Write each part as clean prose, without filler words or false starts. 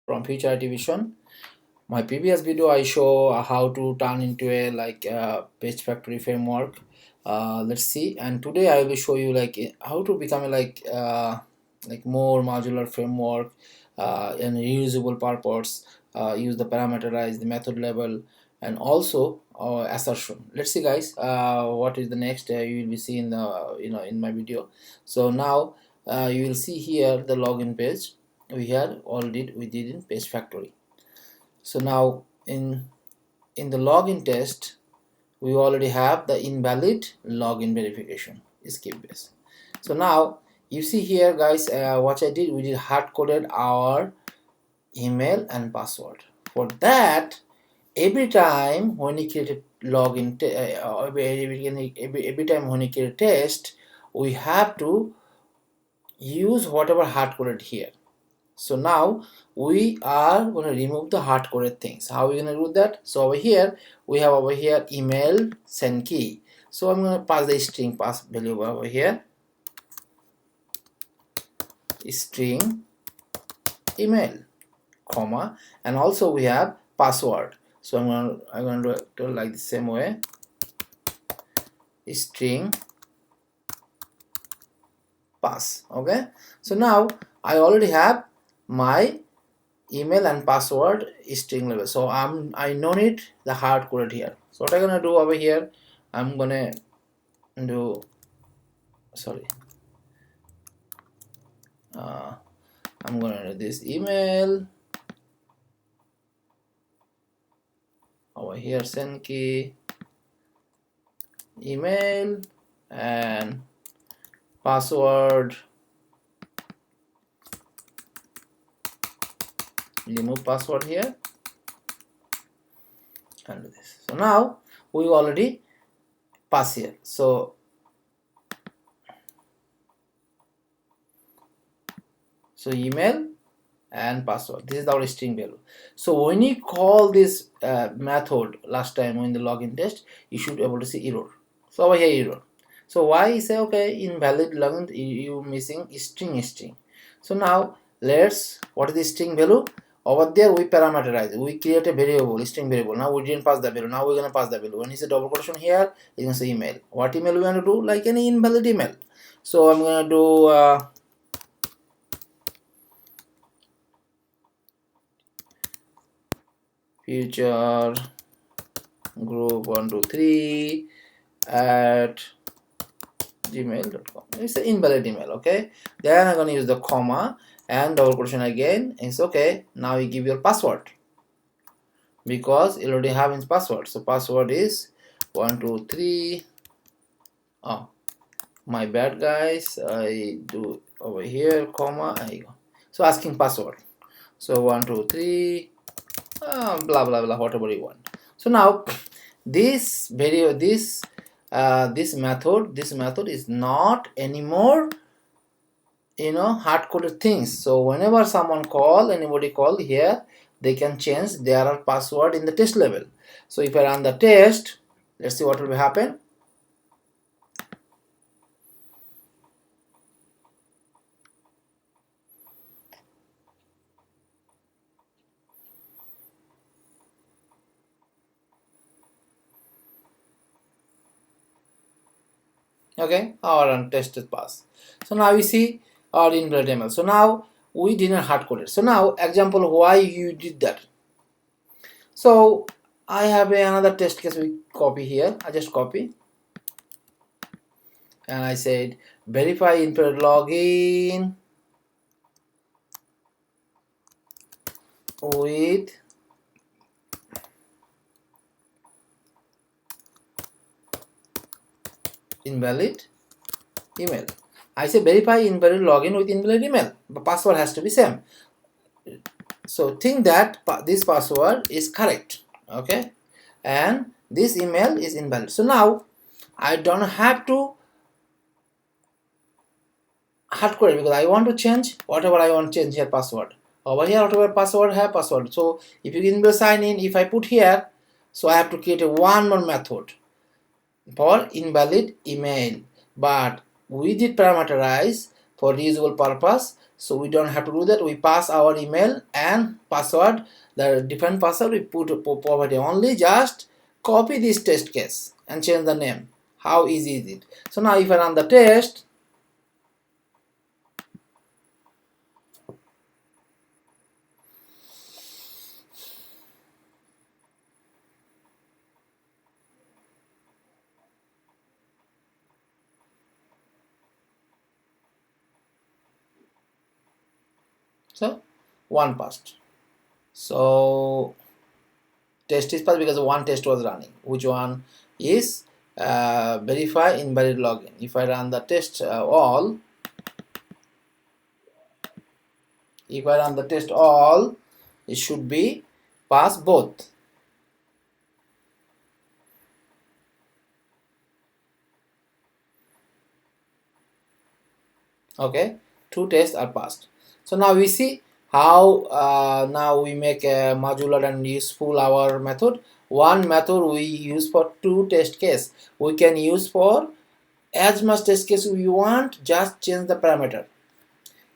from Future IT Vision. My previous video I show how to turn into a page factory framework. Let's see, and today I will show you how to become a more modular framework and reusable purpose. Use the parameterized, the method level, and also assertion. Let's see, guys. What is the next? You will be seeing the in my video. So now you will see here the login page. We did in page factory. So now in the login test, we already have the invalid login verification skip base. So now you see here, guys, what I did, we did hard coded our email and password. For that, every time when you create a login, every time when you create a test, we have to use whatever hard coded here. So now we are going to remove the hard coded things. How are we going to do that? So over here we have email send key. So I'm going to pass the string pass value over here, string email, comma, and also we have password. So I'm going to do it like the same way, string pass. Okay, so now I already have my email and password string level, so I no need the hard coded here. So what I'm gonna do over here, I'm gonna do I'm gonna do this email over here, send key, email, and password, remove password here, and do this. So now we already pass here. So email and password, this is our string value. So when you call this method last time in the login test, you should be able to see error. So over here error. So why you say okay, invalid login, you missing string. So now let's, what is the string value? Over there we parameterize, we create a variable, string variable. Now we didn't pass the value, now we're gonna pass the value. When you say double quotation here, you can say email. What email we want to do? Like any invalid email. So I'm gonna do future group 123 at gmail.com. It's an invalid email. Okay, then I'm going to use the comma and double quotation again. It's okay. Now you give your password because you already have its password. So password is 123. Oh, my bad, guys. I do over here comma. There you go. So asking password. So 123. Blah blah blah, whatever you want. So now this method is not anymore hard coded things. So whenever anybody call here, they can change their password in the test level. So if I run the test, let's see what will happen. Okay, our test is pass. So now you see our invalid email. So now we didn't hard code it. So now example why you did that. So I have another test case. We copy here. I just copy and I said verify invalid login with invalid email. I say verify invalid login with invalid email. The password has to be same. So think that this password is correct, okay, and this email is invalid. So now I don't have to hard code it because I want to change whatever I want to change here password. Over here whatever password have password. So if you can sign in, if I put here, so I have to create one more method for invalid email, but we did parameterize for reusable purpose. so we don't have to do that. We pass our email and password, the different password we put property only. Just copy this test case and change the name. How easy is it? So now if I run the test, so one passed. So test is passed because one test was running. Which one is verify invalid login? If I run the test all, if I run the test all, it should be pass both. Okay, two tests are passed. So now we see how now we make a modular and useful our method. One method we use for two test case. We can use for as much test case we want, just change the parameter,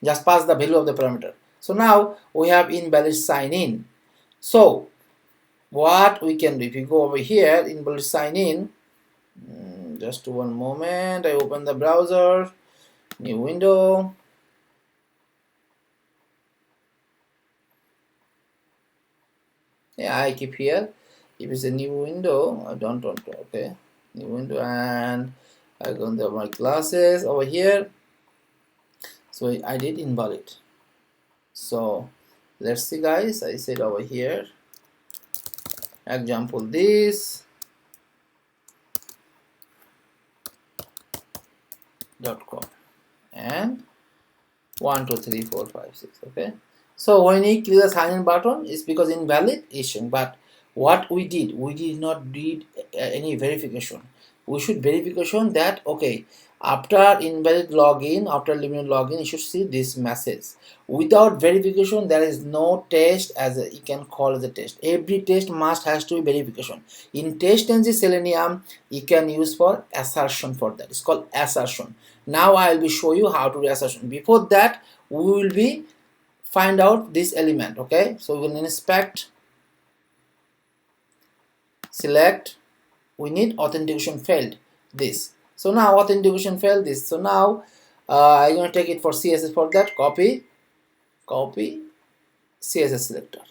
just pass the value of the parameter. So now we have invalid sign in. So what we can do, if you go over here, invalid sign in, just one moment, I open the browser, new window. Yeah, I keep here. If it's a new window, I don't want to. Okay, new window, and I go into my classes over here. So I did invalid. So let's see, guys. I said over here, example this .com and 1 2 3 4 5 6. Okay. So when you click the sign in button, it's because invalid issue. But what we did not did any verification. We should verification that okay, after invalid login, after limited login, you should see this message. Without verification, there is no test as a, you can call as a test. Every test must has to be verification. In Testng Selenium, you can use for assertion for that. It's called assertion. Now I will be show you how to do assertion. Before that, we will be find out this element. Okay, so we will inspect, select, we need authentication failed this. So now authentication failed this. So now I'm going to take it for CSS. For that, copy CSS selector.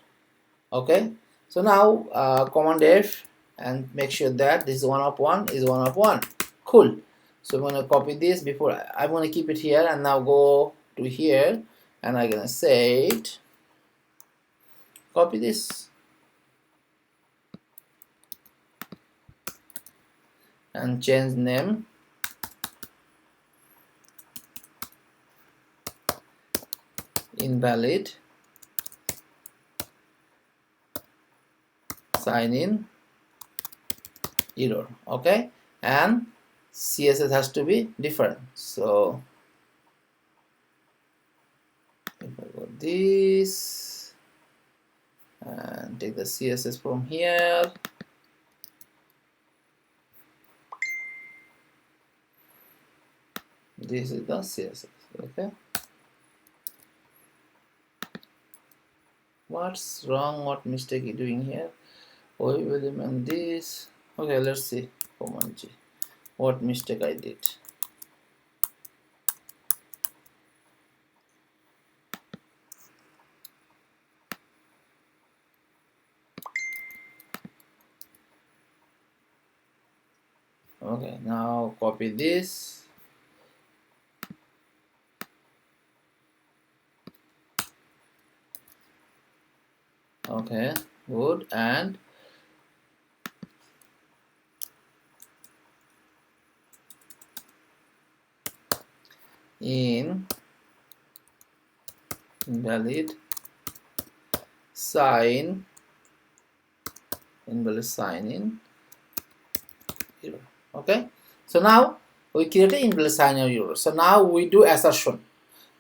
Okay, so now command F and make sure that this 1 of 1 is 1 of 1. Cool. So I'm going to copy this. Before I'm going to keep it here and now go to here and I'm going to say it, copy this and change name, invalid sign in error. Okay, and CSS has to be different. So if I go this and take the CSS from here, this is the CSS. Okay, what's wrong, what mistake you doing here? Oh, you will amend this. Okay, let's see. Command G, what mistake I did. Okay, now copy this. Okay, good. And in invalid sign in error. Okay, so now we create an invalid sign in error. So now we do assertion,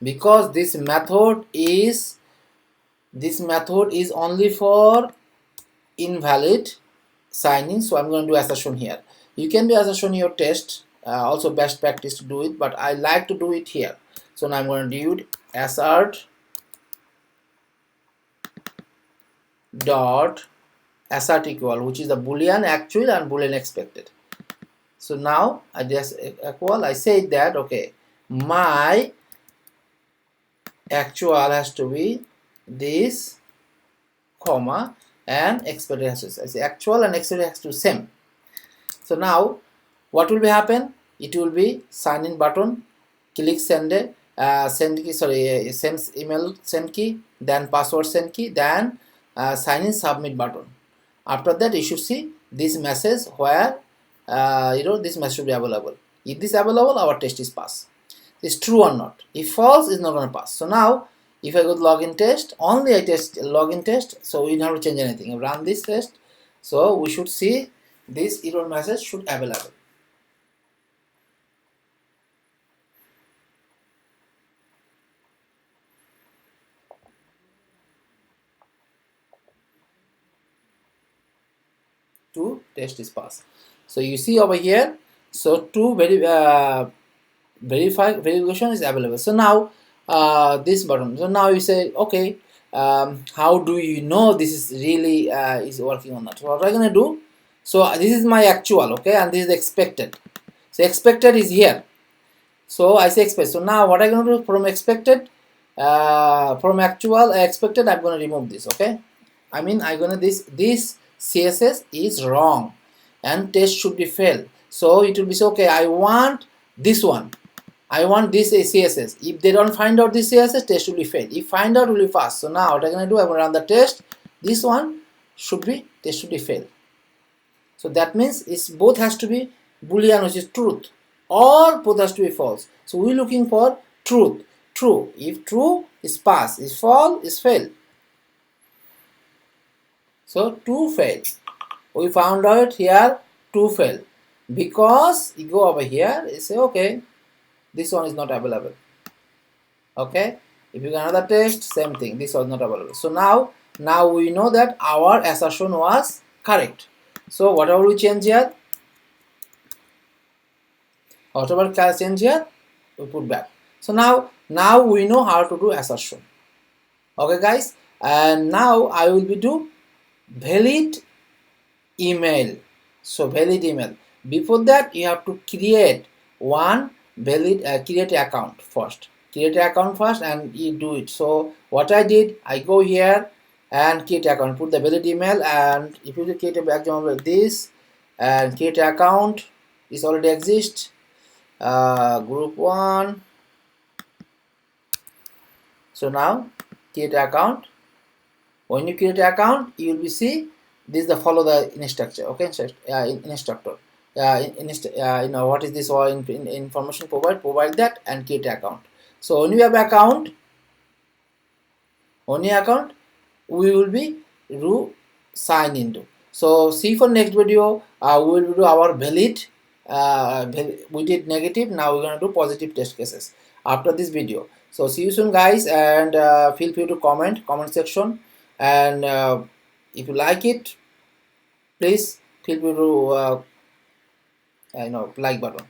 because this method is only for invalid sign in. So I'm going to do assertion here. You can do assertion in your test, also best practice to do it, but I like to do it here. So now I'm going to do it assert dot assert equal, which is the boolean actual and boolean expected. So now I just equal, I say that okay, my actual has to be this comma and expected has to, I say actual and expected has to be same. So now what will be happen? It will be sign in button, click send it, send key, sorry, send email send key, then password send key, then sign in submit button. After that you should see this message where this message should be available. If this is available, our test is pass. It's true or not. If false, it's not going to pass. So now if I go to login test, only I test login test, so we don't have to change anything. Run this test, so we should see this error message should available. To test is pass. So you see over here, so to verify verification is available. So now this button, so now you say okay, how do you know this is really is working or not? So what I'm gonna do, so this is my actual, okay, and this is expected. So expected is here, so I say expect. So now what I'm gonna do, from expected, from actual expected, I'm gonna remove this, okay. I mean I'm gonna this CSS is wrong and test should be failed. So it will be so okay, I want this one, I want this CSS. If they don't find out this CSS, test will be failed. If find out, will be fast. So now what I'm gonna do, I'm gonna run the test. This one should be test should be failed. So that means it's both has to be boolean, which is truth, or both has to be false. So we're looking for truth. True. If true is pass, if false is fail. So two fail. We found out here two fail because you go over here, you say okay, this one is not available. Okay, if you get another test, same thing, this was not available. So now we know that our assertion was correct. So whatever we change here, whatever can change here, we put back. So now we know how to do assertion. Okay guys, and now I will be do valid email. So valid email, before that you have to create one valid create account first. Create account first and you do it. So what I did, I go here and create account, put the valid email, and if you create a background like this and create account, this already exists, group 1. So now create account. When you create account, you will be see this is the follow the instructor, okay, instructor, you know what is this or information provide that and create account. So when you have account, on your account we will be sign into. So see for next video, we will do our valid, we did negative, now we're going to do positive test cases after this video. So see you soon guys, and feel free to comment section, and if you like it, please feel free to like button.